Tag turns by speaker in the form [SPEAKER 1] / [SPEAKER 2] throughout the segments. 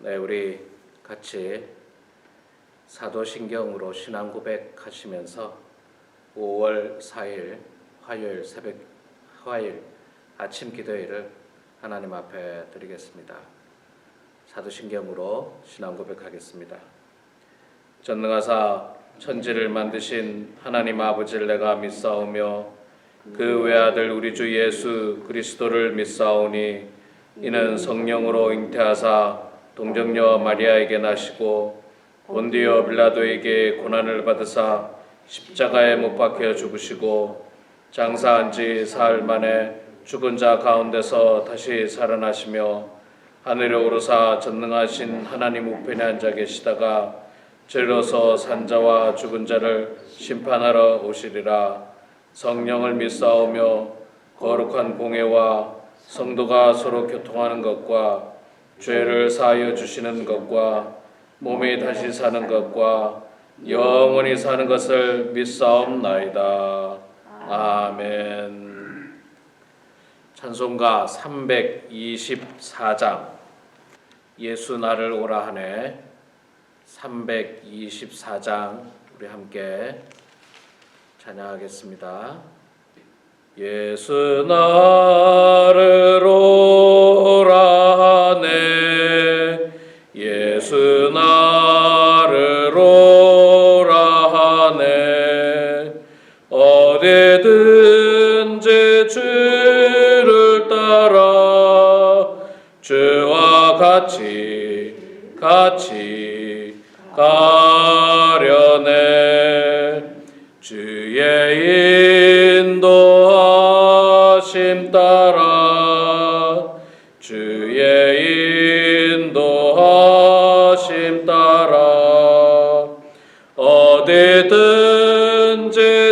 [SPEAKER 1] 네, 우리 같이 사도신경으로 신앙 고백하시면서 5월 4일 화요일 아침 기도회를 하나님 앞에 드리겠습니다. 사도신경으로 신앙 고백하겠습니다. 전능하사 천지를 만드신 하나님 아버지를 내가 믿사오며 그 외아들 우리 주 예수 그리스도를 믿사오니 이는 성령으로 잉태하사 동정녀 마리아에게 나시고 본디오 빌라도에게 고난을 받으사 십자가에 못 박혀 죽으시고 장사한 지 사흘 만에 죽은 자 가운데서 다시 살아나시며 하늘에 오르사 전능하신 하나님 우편에 앉아 계시다가 저리로서 산 자와 죽은 자를 심판하러 오시리라. 성령을 믿사오며 거룩한 공회와 성도가 서로 교통하는 것과 죄를 사하여 주시는 것과 몸이 다시 사는 것과 영원히 사는 것을 믿사옵나이다. 아멘. 찬송가 324장 예수 나를 오라 하네 324장 우리 함께 찬양하겠습니다. 예수 나를 오라 하네 예수 나를 오라 하네 어디든지 주를 따라 주와 같이 가려네 주의 인도하심 따라 주의 인도하심 따라 어디든지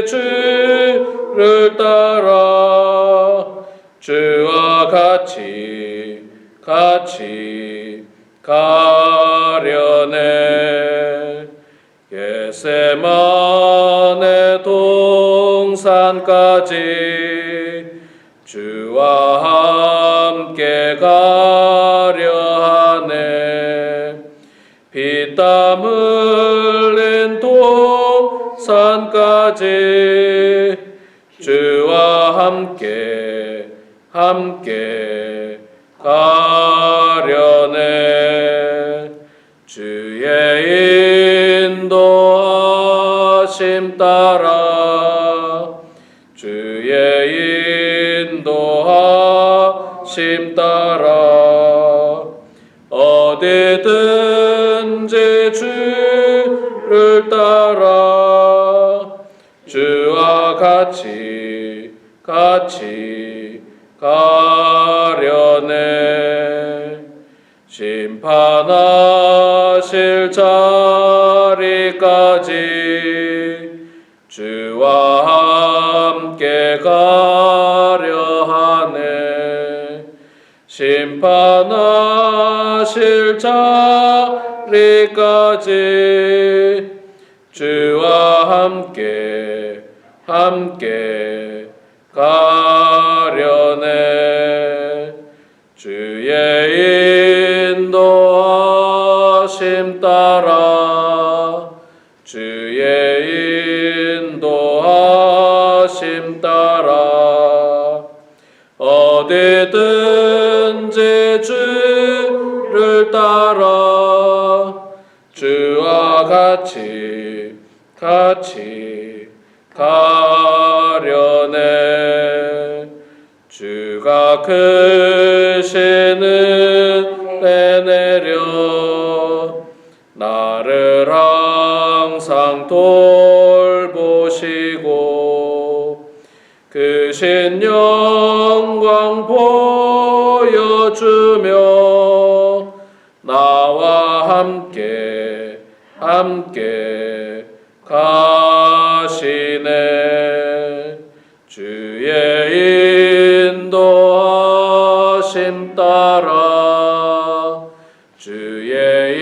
[SPEAKER 1] 주를 따라 주와 같이 가려네 겟세마네 동산까지 주와 함께 가려 하네 피땀 흘린 동산까지 주와 함께 가려네 주의 인도하심 따라 주의 인도하심 따라 어디든지 주를 따라 주와 같이 가려네 심판하실 자리까지 주와 함께 가려 하네 심판하실 자리까지 주와 함께 가려네 주의 인도하심 따라 주의 인도하심 따라 어디든지 주를 따라 주와 같이 가려네 주가 크신 은혜 내려 나를 항상 돌보시고 크신 영광 보여주며 나와 함께 가시네 주의 인도하심 따라 주의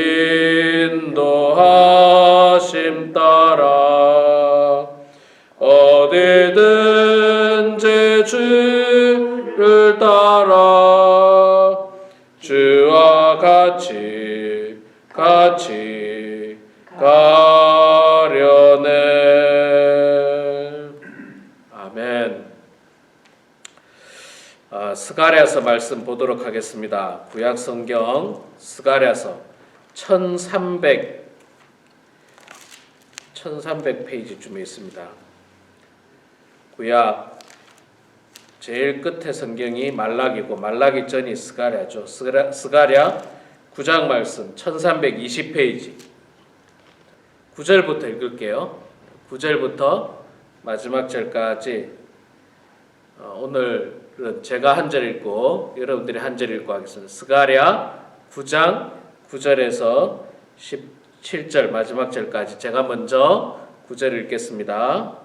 [SPEAKER 1] 인도하심 따라 어디든지 주를 따라 주와 같이 같이 가려네. 아멘. 스가랴서 말씀 보도록 하겠습니다. 구약 성경 스가랴서 1300페이지쯤에 있습니다. 구약 제일 끝에 성경이 말라기고 말라기 전이 스가랴죠. 스가랴 9장 말씀 1320페이지 9절부터 읽을게요. 9절부터 마지막 절까지 오늘은 제가 한 절 읽고 여러분들이 한 절 읽고 하겠습니다. 스가랴 9장 9절에서 17절 마지막 절까지 제가 먼저 9절 읽겠습니다.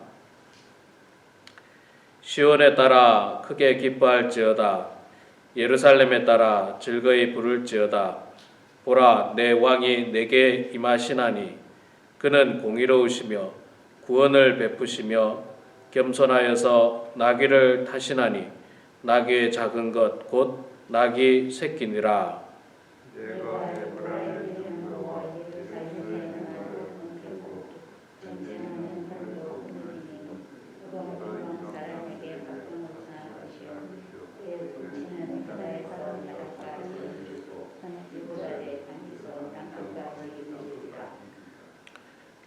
[SPEAKER 1] 시온에 따라 크게 기뻐할지어다. 예루살렘에 따라 즐거이 부를지어다. 보라, 내 왕이 내게 임하시나니 그는 공의로우시며 구원을 베푸시며 겸손하여서 나귀를 타시나니 나귀의 작은 것 곧 나귀 새끼니라.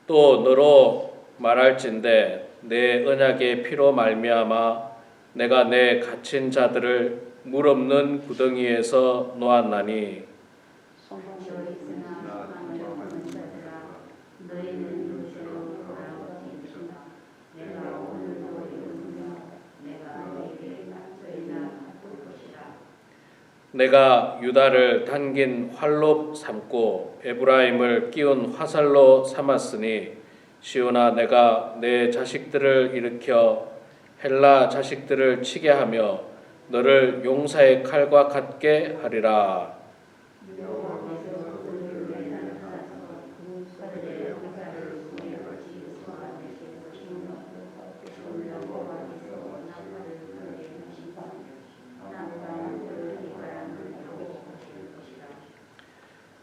[SPEAKER 1] 또 너로 말할진대 내 언약의 피로 말미암아 내가 내 갇힌 자들을 물 없는 구덩이에서 놓았나니 내가 유다를 당긴 활로 삼고 에브라임을 끼운 화살로 삼았으니 시온아 내가 내 자식들을 일으켜 헬라 자식들을 치게 하며 너를 용사의 칼과 같게 하리라.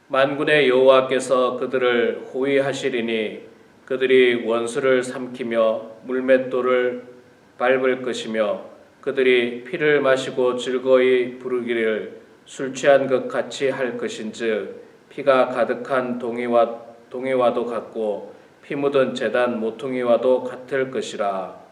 [SPEAKER 1] 만군의 여호와께서 그들을 호위하시리니 그들이 원수를 삼키며 물맷돌을 밟을 것이며 그들이 피를 마시고 즐거이 부르기를 술 취한 것 같이 할 것인즉 피가 가득한 동이와도 같고 피 묻은 제단 모퉁이와도 같을 것이라.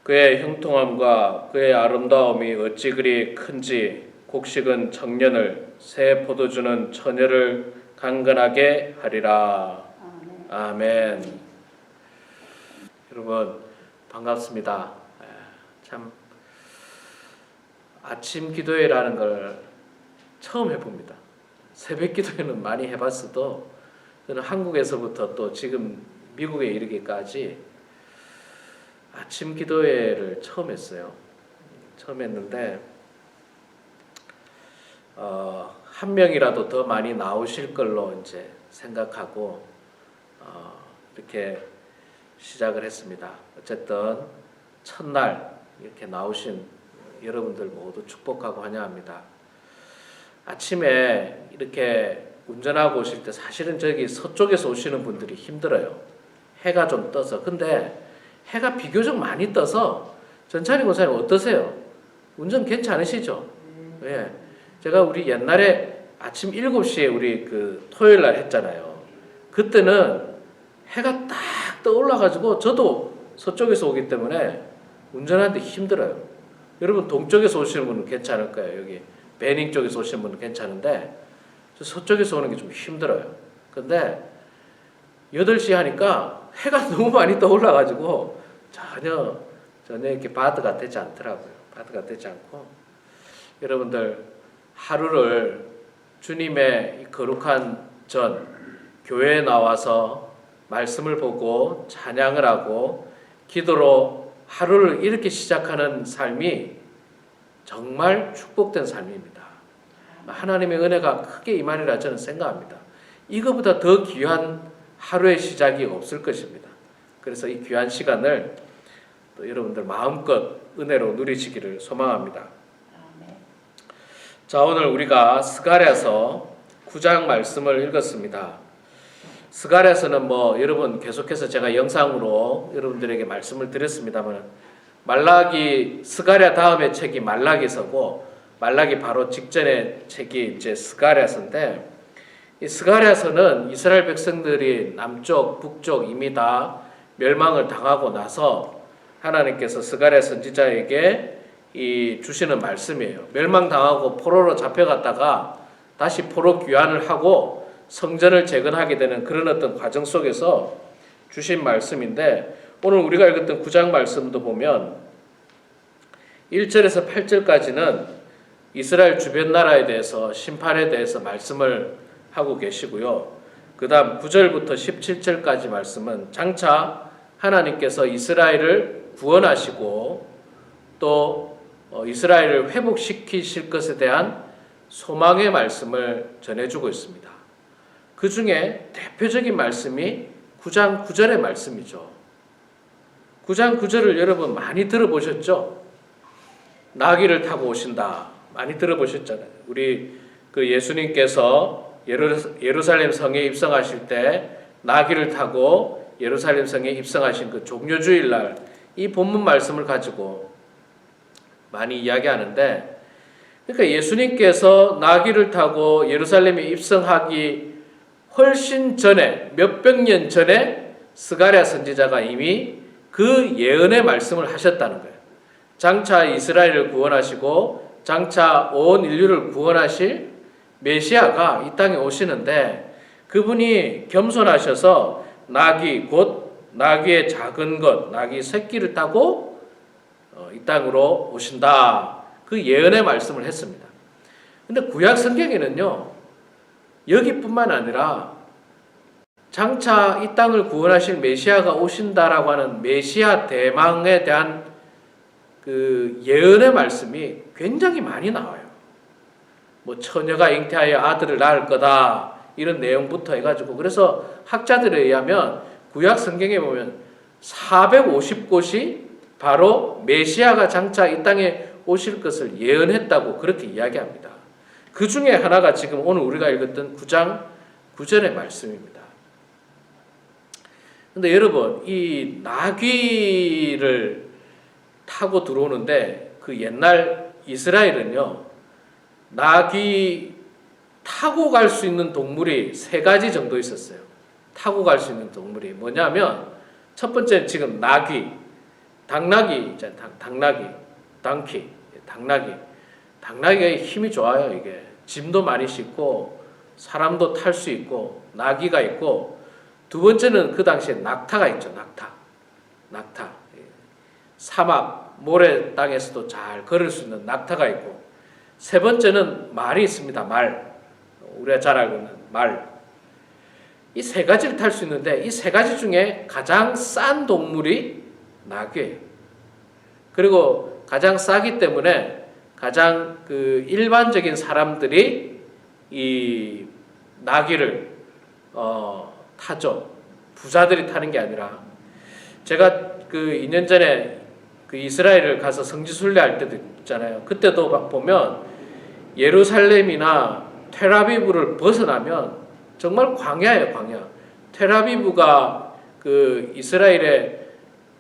[SPEAKER 1] 그의 형통함과 그의 아름다움이 어찌 그리 큰지 곡식은 청년을 새 포도주는 처녀를 강건하게 하리라. 아멘. 여러분 반갑습니다. 참 아침 기도회라는 걸 처음 해봅니다. 새벽 기도회는 많이 해봤어도 저는 한국에서부터 또 지금 미국에 이르기까지 아침 기도회를 처음 했어요. 처음 했는데 한 명이라도 더 많이 나오실 걸로 이제 생각하고 이렇게 시작을 했습니다. 어쨌든 첫날 이렇게 나오신 여러분들 모두 축복하고 환영합니다. 아침에 이렇게 운전하고 오실 때 사실은 저기 서쪽에서 오시는 분들이 힘들어요. 해가 좀 떠서. 근데 해가 비교적 많이 떠서 전찬희 권사님 어떠세요? 운전 괜찮으시죠? 예. 제가 우리 옛날에 아침 7시에 우리 그 토요일 날 했잖아요. 그때는 해가 딱 떠올라가지고 저도 서쪽에서 오기 때문에 운전하는데 힘들어요. 여러분 동쪽에서 오시는 분은 괜찮을 거예요. 여기 베닝 쪽에서 오시는 분은 괜찮은데 저 서쪽에서 오는 게 좀 힘들어요. 근데 8시 하니까 해가 너무 많이 떠올라가지고 전혀 이렇게 바드가 되지 않더라고요. 바드가 되지 않고 여러분들 하루를 주님의 거룩한 전 교회에 나와서 말씀을 보고 찬양을 하고 기도로 하루를 이렇게 시작하는 삶이 정말 축복된 삶입니다. 하나님의 은혜가 크게 임하리라 저는 생각합니다. 이거보다 더 귀한 하루의 시작이 없을 것입니다. 그래서 이 귀한 시간을 또 여러분들 마음껏 은혜로 누리시기를 소망합니다. 자, 오늘 우리가 스가랴서 9장 말씀을 읽었습니다. 스가랴서는 여러분 계속해서 제가 영상으로 여러분들에게 말씀을 드렸습니다만 말라기 스가랴 다음의 책이 말라기서고 말라기 바로 직전의 책이 이제 스가랴서인데 이 스가랴서는 이스라엘 백성들이 남쪽 북쪽 이미 다 멸망을 당하고 나서 하나님께서 스가랴 선지자에게 이 주시는 말씀이에요. 멸망당하고 포로로 잡혀갔다가 다시 포로 귀환을 하고 성전을 재건하게 되는 그런 어떤 과정 속에서 주신 말씀인데 오늘 우리가 읽었던 9장 말씀도 보면 1절에서 8절까지는 이스라엘 주변 나라에 대해서 심판에 대해서 말씀을 하고 계시고요. 그 다음 9절부터 17절까지 말씀은 장차 하나님께서 이스라엘을 구원하시고 또 이스라엘을 회복시키실 것에 대한 소망의 말씀을 전해주고 있습니다. 그 중에 대표적인 말씀이 9장 9절의 말씀이죠. 9장 9절을 여러분 많이 들어보셨죠? 나귀를 타고 오신다. 많이 들어보셨잖아요. 우리 그 예수님께서 예루살렘 성에 입성하실 때 나귀를 타고 예루살렘 성에 입성하신 그 종려주일 날 이 본문 말씀을 가지고 많이 이야기하는데 그러니까 예수님께서 나귀를 타고 예루살렘에 입성하기 훨씬 전에 몇백 년 전에 스가랴 선지자가 이미 그 예언의 말씀을 하셨다는 거예요. 장차 이스라엘을 구원하시고 장차 온 인류를 구원하실 메시아가 이 땅에 오시는데 그분이 겸손하셔서 나귀 곧 나귀의 작은 것 나귀 새끼를 타고 이 땅으로 오신다. 그 예언의 말씀을 했습니다. 근데 구약 성경에는요. 여기뿐만 아니라 장차 이 땅을 구원하실 메시아가 오신다라고 하는 메시아 대망에 대한 그 예언의 말씀이 굉장히 많이 나와요. 처녀가 잉태하여 아들을 낳을 거다 이런 내용부터 해가지고 그래서 학자들에 의하면 구약 성경에 보면 450곳이 바로 메시아가 장차 이 땅에 오실 것을 예언했다고 그렇게 이야기합니다. 그 중에 하나가 지금 오늘 우리가 읽었던 9장 9절의 말씀입니다. 근데 여러분 이 나귀를 타고 들어오는데 그 옛날 이스라엘은요 나귀 타고 갈 수 있는 동물이 세 가지 정도 있었어요. 타고 갈 수 있는 동물이 뭐냐면 첫 번째는 지금 나귀, 당나귀 있잖아요. 당나귀, 당키, 당나귀가 힘이 좋아요. 이게 짐도 많이 싣고 사람도 탈 수 있고 나귀가 있고 두 번째는 그 당시에 낙타가 있죠. 낙타. 사막, 모래 땅에서도 잘 걸을 수 있는 낙타가 있고 세 번째는 말이 있습니다. 말. 우리가 잘 알고 있는 말. 이 세 가지를 탈 수 있는데 이 세 가지 중에 가장 싼 동물이 나귀예요. 그리고 가장 싸기 때문에 가장 그 일반적인 사람들이 이 나귀를 타죠. 부자들이 타는 게 아니라 제가 그 2년 전에 그 이스라엘을 가서 성지순례 할 때도 있잖아요. 그때도 막 보면 예루살렘이나 텔아비브를 벗어나면 정말 광야예요, 광야. 텔아비브가 그 이스라엘의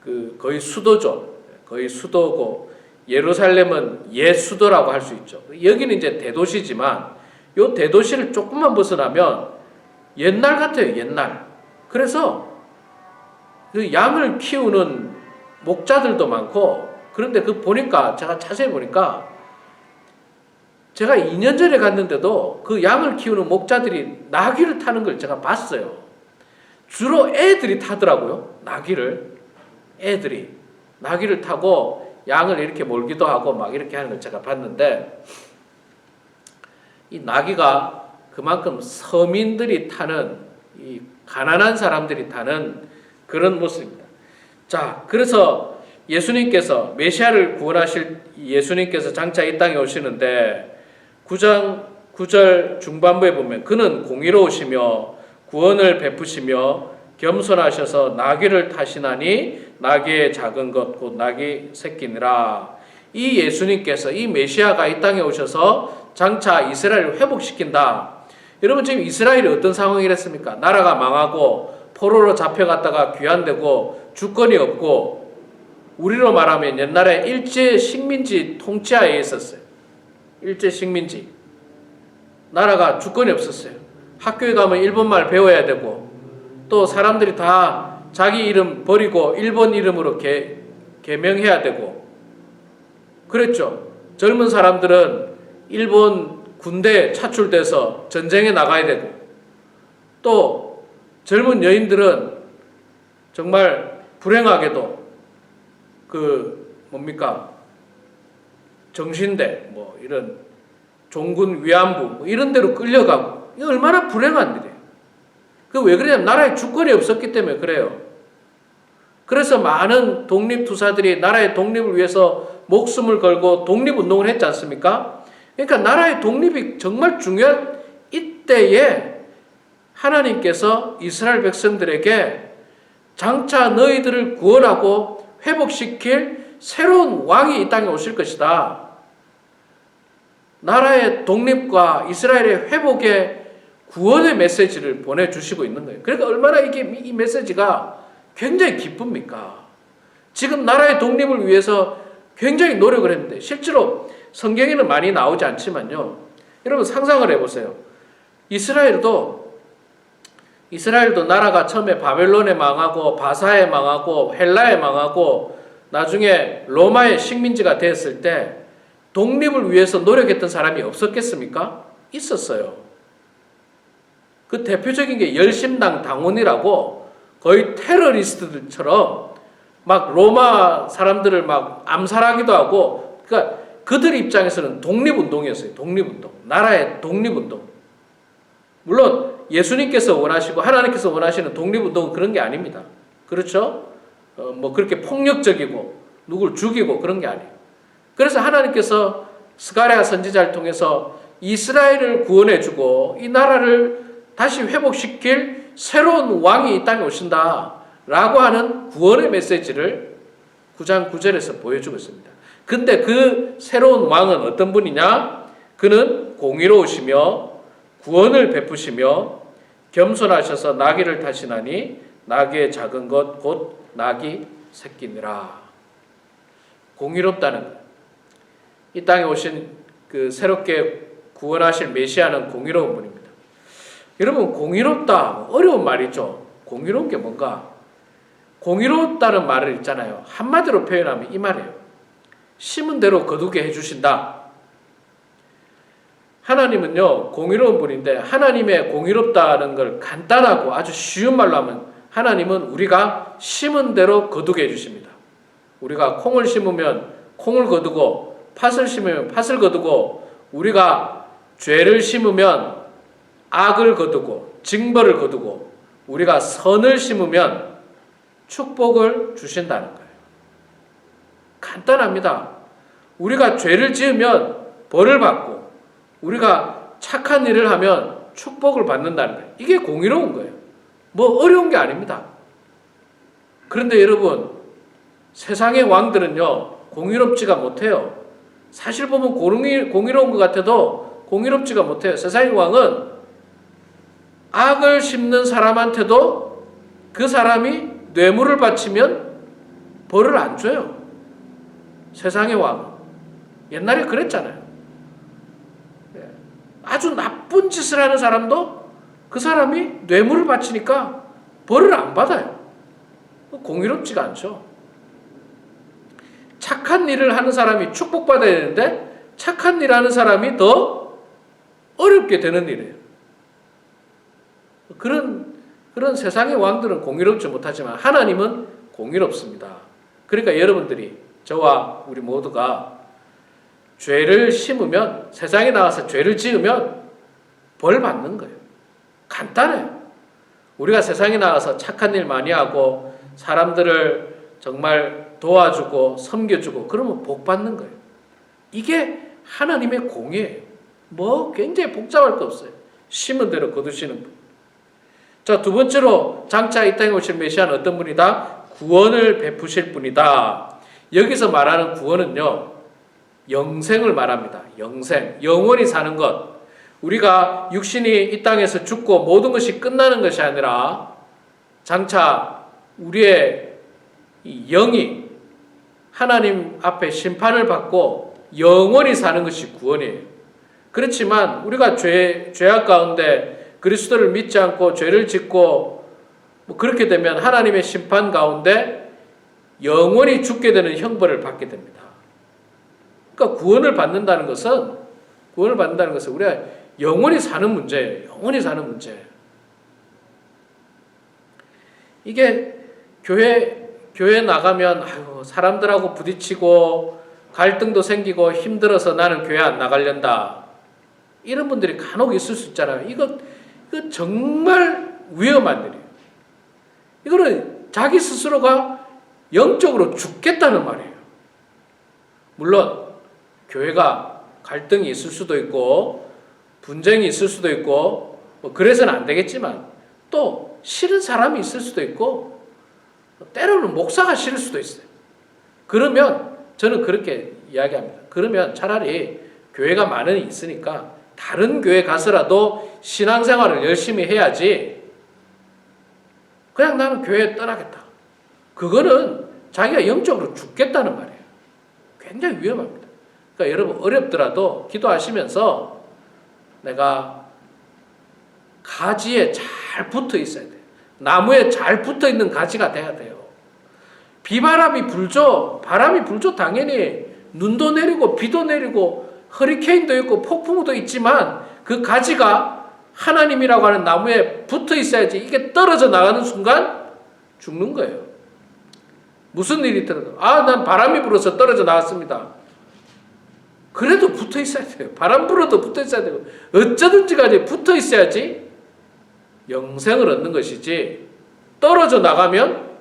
[SPEAKER 1] 그 거의 수도죠. 거의 수도고 예루살렘은 옛 수도라고 할 수 있죠. 여기는 이제 대도시지만 요 대도시를 조금만 벗어나면 옛날 같아요, 옛날. 그래서 그 양을 키우는 목자들도 많고 그런데 그 보니까 제가 자세히 보니까 제가 2년 전에 갔는데도 그 양을 키우는 목자들이 나귀를 타는 걸 제가 봤어요. 주로 애들이 타더라고요. 애들이 나귀를 타고 양을 이렇게 몰기도 하고 막 이렇게 하는 걸 제가 봤는데 이 나귀가 그만큼 서민들이 타는 이 가난한 사람들이 타는 그런 모습입니다. 자, 그래서 예수님께서 메시아를 구원하실 예수님께서 장차 이 땅에 오시는데 9장 9절 중반부에 보면 그는 공의로우시며 구원을 베푸시며 겸손하셔서 나귀를 타시나니 나귀의 작은 것 곧 나귀 새끼니라. 이 예수님께서, 이 메시아가 이 땅에 오셔서 장차 이스라엘을 회복시킨다. 여러분, 지금 이스라엘이 어떤 상황이랬습니까? 나라가 망하고 포로로 잡혀갔다가 귀환되고 주권이 없고, 우리로 말하면 옛날에 일제 식민지 통치하에 있었어요. 일제 식민지. 나라가 주권이 없었어요. 학교에 가면 일본말 배워야 되고, 또 사람들이 다 자기 이름 버리고 일본 이름으로 개명해야 되고 그랬죠. 젊은 사람들은 일본 군대에 차출돼서 전쟁에 나가야 되고, 또 젊은 여인들은 정말 불행하게도 정신대 뭐 이런 종군 위안부 뭐 이런 데로 끌려가고, 이거 얼마나 불행한 일이에요. 그 왜 그러냐면 나라에 주권이 없었기 때문에 그래요. 그래서 많은 독립투사들이 나라의 독립을 위해서 목숨을 걸고 독립운동을 했지 않습니까? 그러니까 나라의 독립이 정말 중요한 이때에 하나님께서 이스라엘 백성들에게 장차 너희들을 구원하고 회복시킬 새로운 왕이 이 땅에 오실 것이다. 나라의 독립과 이스라엘의 회복의 구원의 메시지를 보내주시고 있는 거예요. 그러니까 얼마나 이 메시지가 굉장히 기쁩니까? 지금 나라의 독립을 위해서 굉장히 노력을 했는데, 실제로 성경에는 많이 나오지 않지만요. 여러분 상상을 해보세요. 이스라엘도 나라가 처음에 바벨론에 망하고 바사에 망하고 헬라에 망하고 나중에 로마의 식민지가 되었을 때 독립을 위해서 노력했던 사람이 없었겠습니까? 있었어요. 그 대표적인 게 열심당 당원이라고 거의 테러리스트들처럼 막 로마 사람들을 막 암살하기도 하고, 그러니까 그들 입장에서는 독립운동이었어요. 독립운동. 나라의 독립운동. 물론 예수님께서 원하시고 하나님께서 원하시는 독립운동은 그런 게 아닙니다. 그렇죠? 그렇게 폭력적이고 누굴 죽이고 그런 게 아니에요. 그래서 하나님께서 스가랴 선지자를 통해서 이스라엘을 구원해주고 이 나라를 다시 회복시킬 새로운 왕이 이 땅에 오신다라고 하는 구원의 메시지를 9장 9절에서 보여주고 있습니다. 근데 그 새로운 왕은 어떤 분이냐? 그는 공의로우시며 구원을 베푸시며 겸손하셔서 나귀를 타시나니 나귀의 작은 것 곧 나귀 새끼니라. 공의롭다는 것. 이 땅에 오신 그 새롭게 구원하실 메시아는 공의로운 분입니다. 여러분, 공의롭다 어려운 말이죠. 공의로운 게 뭔가? 공의롭다는 말을 있잖아요. 한마디로 표현하면 이 말이에요. 심은 대로 거두게 해주신다. 하나님은요 공의로운 분인데, 하나님의 공의롭다는 걸 간단하고 아주 쉬운 말로 하면, 하나님은 우리가 심은 대로 거두게 해주십니다. 우리가 콩을 심으면 콩을 거두고, 팥을 심으면 팥을 거두고, 우리가 죄를 심으면 악을 거두고 징벌을 거두고, 우리가 선을 심으면 축복을 주신다는 거예요. 간단합니다. 우리가 죄를 지으면 벌을 받고, 우리가 착한 일을 하면 축복을 받는다는 거예요. 이게 공의로운 거예요. 뭐 어려운 게 아닙니다. 그런데 여러분, 세상의 왕들은요 공의롭지가 못해요. 사실 보면 공의로운 것 같아도 공의롭지가 못해요. 세상의 왕은 악을 심는 사람한테도 그 사람이 뇌물을 바치면 벌을 안 줘요. 세상의 왕은. 옛날에 그랬잖아요. 아주 나쁜 짓을 하는 사람도 그 사람이 뇌물을 바치니까 벌을 안 받아요. 공의롭지가 않죠. 착한 일을 하는 사람이 축복받아야 되는데 착한 일을 하는 사람이 더 어렵게 되는 일이에요. 그런 세상의 왕들은 공의롭지 못하지만 하나님은 공의롭습니다. 그러니까 여러분들이, 저와 우리 모두가 죄를 심으면, 세상에 나와서 죄를 지으면 벌 받는 거예요. 간단해요. 우리가 세상에 나가서 착한 일 많이 하고 사람들을 정말 도와주고 섬겨주고 그러면 복 받는 거예요. 이게 하나님의 공의예요. 뭐 굉장히 복잡할 거 없어요. 심은 대로 거두시는 분. 자, 두 번째로 장차 이 땅에 오실 메시아는 어떤 분이다? 구원을 베푸실 분이다. 여기서 말하는 구원은요, 영생을 말합니다. 영생, 영원히 사는 것. 우리가 육신이 이 땅에서 죽고 모든 것이 끝나는 것이 아니라 장차 우리의 이 영이 하나님 앞에 심판을 받고 영원히 사는 것이 구원이에요. 그렇지만 우리가 죄악 가운데 그리스도를 믿지 않고 죄를 짓고 그렇게 되면 하나님의 심판 가운데 영원히 죽게 되는 형벌을 받게 됩니다. 그러니까 구원을 받는다는 것은 우리가 영원히 사는 문제예요. 영원히 사는 문제. 이게 교회 나가면 사람들하고 부딪히고 갈등도 생기고 힘들어서 나는 교회 안 나가련다. 이런 분들이 간혹 있을 수 있잖아요. 이거 정말 위험한 일이에요. 이거는 자기 스스로가 영적으로 죽겠다는 말이에요. 물론 교회가 갈등이 있을 수도 있고 분쟁이 있을 수도 있고 그래서는 안 되겠지만 또 싫은 사람이 있을 수도 있고 때로는 목사가 싫을 수도 있어요. 그러면 저는 그렇게 이야기합니다. 그러면 차라리 교회가 많이 있으니까 다른 교회 가서라도 신앙생활을 열심히 해야지 그냥 나는 교회 떠나겠다. 그거는 자기가 영적으로 죽겠다는 말이에요. 굉장히 위험합니다. 그러니까 여러분 어렵더라도 기도하시면서 내가 가지에 잘 붙어 있어야 돼요. 나무에 잘 붙어 있는 가지가 돼야 돼요. 비바람이 불죠. 바람이 불죠. 당연히 눈도 내리고 비도 내리고 허리케인도 있고 폭풍우도 있지만 그 가지가 하나님이라고 하는 나무에 붙어 있어야지 이게 떨어져 나가는 순간 죽는 거예요. 무슨 일이 있더라도 난 바람이 불어서 떨어져 나왔습니다. 그래도 붙어 있어야 돼요. 바람 불어도 붙어 있어야 되고 어쩌든지 간에 붙어 있어야지 영생을 얻는 것이지 떨어져 나가면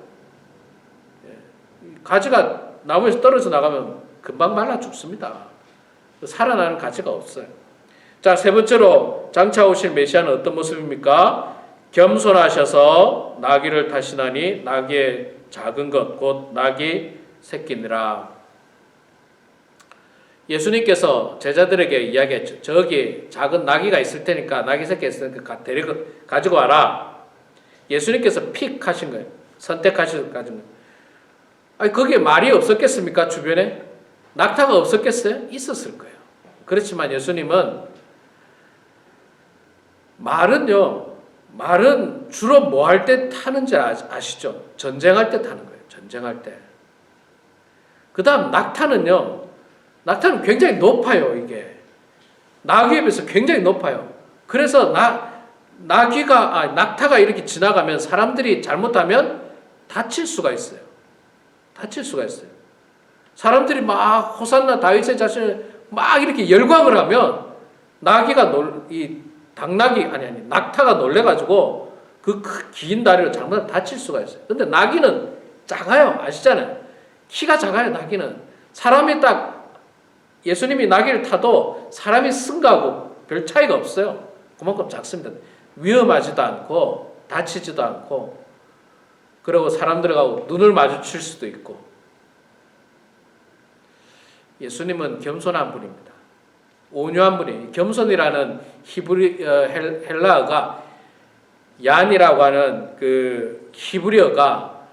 [SPEAKER 1] 가지가 나무에서 떨어져 나가면 금방 말라 죽습니다. 살아나는 가치가 없어요. 자, 세 번째로 장차 오실 메시아는 어떤 모습입니까? 겸손하셔서 나귀를 타시나니 나귀의 작은 것 곧 나귀 새끼니라. 예수님께서 제자들에게 이야기했죠. 저기 작은 나귀가 있을 테니까 나귀 새끼 있을 테니까 가지고 와라. 예수님께서 픽 하신 거예요. 선택하신 거예요. 아니 거기에 말이 없었겠습니까? 주변에 낙타가 없었겠어요? 있었을 거예요. 그렇지만 예수님은 말은 주로 뭐 할 때 타는지 아시죠? 전쟁할 때 타는 거예요. 전쟁할 때. 그 다음 낙타는 굉장히 높아요. 이게 나귀에 비해서 굉장히 높아요. 그래서 낙타가 이렇게 지나가면 사람들이 잘못하면 다칠 수가 있어요. 사람들이 막 호산나 다윗의 자신을 막 이렇게 열광을 하면 낙타가 놀래가지고 그 긴 다리로 잘못 다칠 수가 있어요. 근데 나귀는 작아요. 아시잖아요. 키가 작아요. 나귀는 사람이 예수님이 나귀를 타도 사람이 쓴 거하고 별 차이가 없어요. 그만큼 작습니다. 위험하지도 않고 다치지도 않고 그리고 사람들하고 눈을 마주칠 수도 있고 예수님은 겸손한 분입니다. 온유한 분이에요. 겸손이라는 헬라어가 얀이라고 하는 그 히브리어가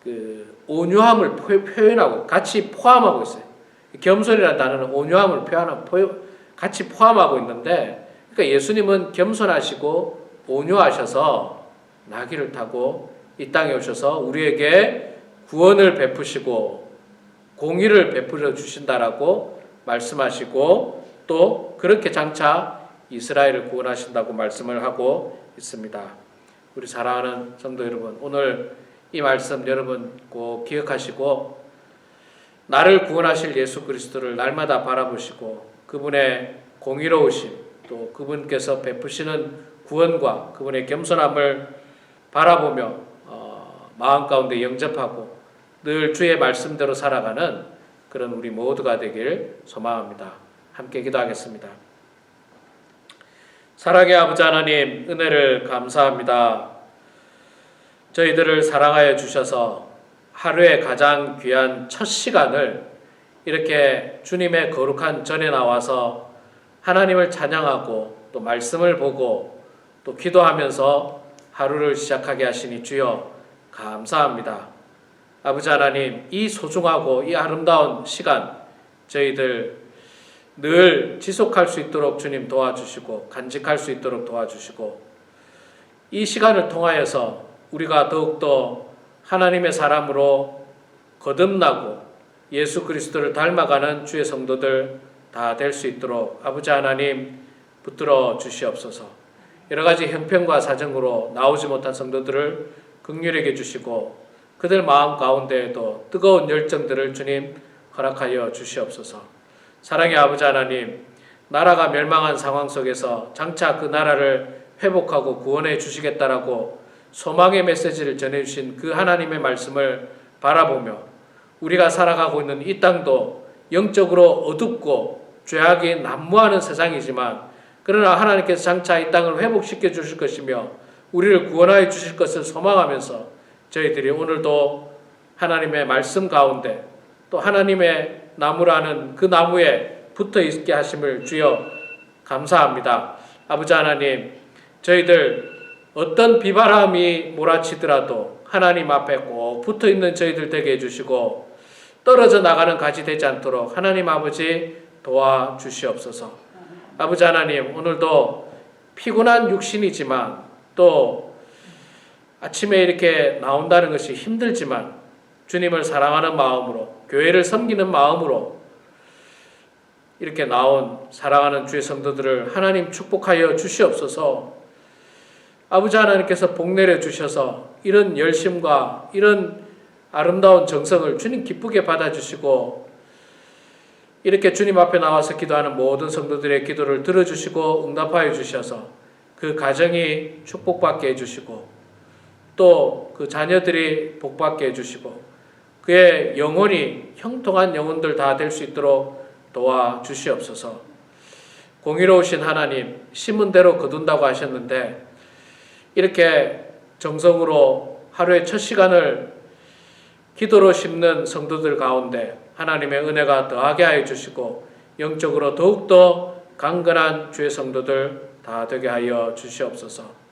[SPEAKER 1] 그 온유함을 표현하고 같이 포함하고 있어요. 겸손이라는 단어는 온유함을 같이 포함하고 있는데, 그러니까 예수님은 겸손하시고 온유하셔서 나귀를 타고 이 땅에 오셔서 우리에게 구원을 베푸시고 공의를 베풀어 주신다라고 말씀하시고 또 그렇게 장차 이스라엘을 구원하신다고 말씀을 하고 있습니다. 우리 사랑하는 성도 여러분, 오늘 이 말씀 여러분 꼭 기억하시고 나를 구원하실 예수 그리스도를 날마다 바라보시고 그분의 공의로우심 또 그분께서 베푸시는 구원과 그분의 겸손함을 바라보며 마음 가운데 영접하고 늘 주의 말씀대로 살아가는 그런 우리 모두가 되길 소망합니다. 함께 기도하겠습니다. 사랑의 아버지 하나님, 은혜를 감사합니다. 저희들을 사랑하여 주셔서 하루의 가장 귀한 첫 시간을 이렇게 주님의 거룩한 전에 나와서 하나님을 찬양하고 또 말씀을 보고 또 기도하면서 하루를 시작하게 하시니 주여 감사합니다. 아버지 하나님, 이 소중하고 이 아름다운 시간 저희들 늘 지속할 수 있도록 주님 도와주시고 간직할 수 있도록 도와주시고 이 시간을 통하여서 우리가 더욱더 하나님의 사람으로 거듭나고 예수 그리스도를 닮아가는 주의 성도들 다 될 수 있도록 아버지 하나님 붙들어 주시옵소서. 여러 가지 형편과 사정으로 나오지 못한 성도들을 긍휼히 주시고 그들 마음 가운데에도 뜨거운 열정들을 주님 허락하여 주시옵소서. 사랑의 아버지 하나님, 나라가 멸망한 상황 속에서 장차 그 나라를 회복하고 구원해 주시겠다라고 소망의 메시지를 전해주신 그 하나님의 말씀을 바라보며 우리가 살아가고 있는 이 땅도 영적으로 어둡고 죄악이 난무하는 세상이지만 그러나 하나님께서 장차 이 땅을 회복시켜 주실 것이며 우리를 구원하여 주실 것을 소망하면서 저희들이 오늘도 하나님의 말씀 가운데 또 하나님의 나무라는 그 나무에 붙어 있게 하심을 주여 감사합니다. 아버지 하나님, 저희들 어떤 비바람이 몰아치더라도 하나님 앞에 꼭 붙어 있는 저희들 되게 해주시고 떨어져 나가는 가지 되지 않도록 하나님 아버지 도와주시옵소서. 아버지 하나님, 오늘도 피곤한 육신이지만 또 아침에 이렇게 나온다는 것이 힘들지만 주님을 사랑하는 마음으로 교회를 섬기는 마음으로 이렇게 나온 사랑하는 주의 성도들을 하나님 축복하여 주시옵소서. 아버지 하나님께서 복 내려 주셔서 이런 열심과 이런 아름다운 정성을 주님 기쁘게 받아주시고 이렇게 주님 앞에 나와서 기도하는 모든 성도들의 기도를 들어주시고 응답하여 주셔서 그 가정이 축복받게 해주시고 또 그 자녀들이 복받게 해주시고 그의 영혼이 형통한 영혼들 다 될 수 있도록 도와주시옵소서. 공의로우신 하나님, 심은 대로 거둔다고 하셨는데 이렇게 정성으로 하루의 첫 시간을 기도로 심는 성도들 가운데 하나님의 은혜가 더하게 하여 주시고 영적으로 더욱더 강건한 주의 성도들 다 되게 하여 주시옵소서.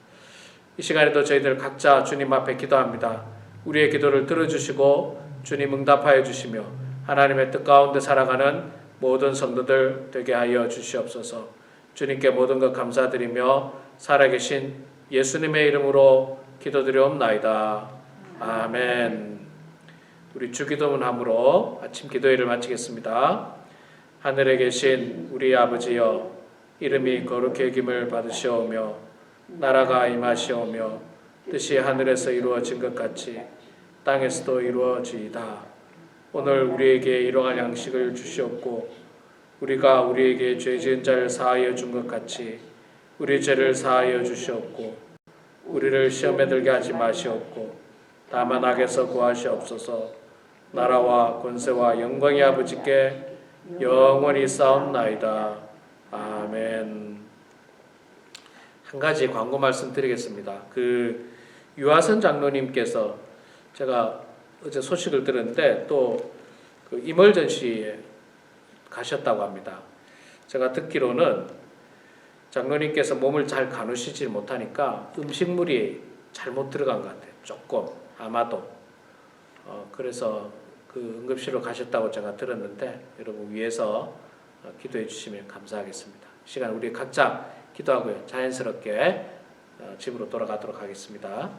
[SPEAKER 1] 이 시간에도 저희들 각자 주님 앞에 기도합니다. 우리의 기도를 들어주시고 주님 응답하여 주시며 하나님의 뜻 가운데 살아가는 모든 성도들 되게 하여 주시옵소서. 주님께 모든 것 감사드리며 살아계신 예수님의 이름으로 기도드리옵나이다. 아멘. 우리 주기도문함으로 아침 기도회를 마치겠습니다. 하늘에 계신 우리 아버지여, 이름이 거룩히 여김을 받으시오며 나라가 임하시오며 뜻이 하늘에서 이루어진 것 같이 땅에서도 이루어지이다. 오늘 우리에게 일용할 양식을 주시옵고 우리가 우리에게 죄 지은 자를 사하여 준 것 같이 우리 죄를 사하여 주시옵고 우리를 시험에 들게 하지 마시옵고 다만 악에서 구하시옵소서. 나라와 권세와 영광이 아버지께 영원히 쌓옵나이다. 아멘. 한 가지 광고 말씀드리겠습니다. 그 유하선 장로님께서 제가 어제 소식을 들었는데 또 그 이멀전시에 가셨다고 합니다. 제가 듣기로는 장로님께서 몸을 잘 가누시지 못하니까 음식물이 잘못 들어간 것 같아요. 조금 아마도 그래서 그 응급실로 가셨다고 제가 들었는데 여러분 위해서 기도해 주시면 감사하겠습니다. 시간 우리 각자 기도하고요. 자연스럽게 집으로 돌아가도록 하겠습니다.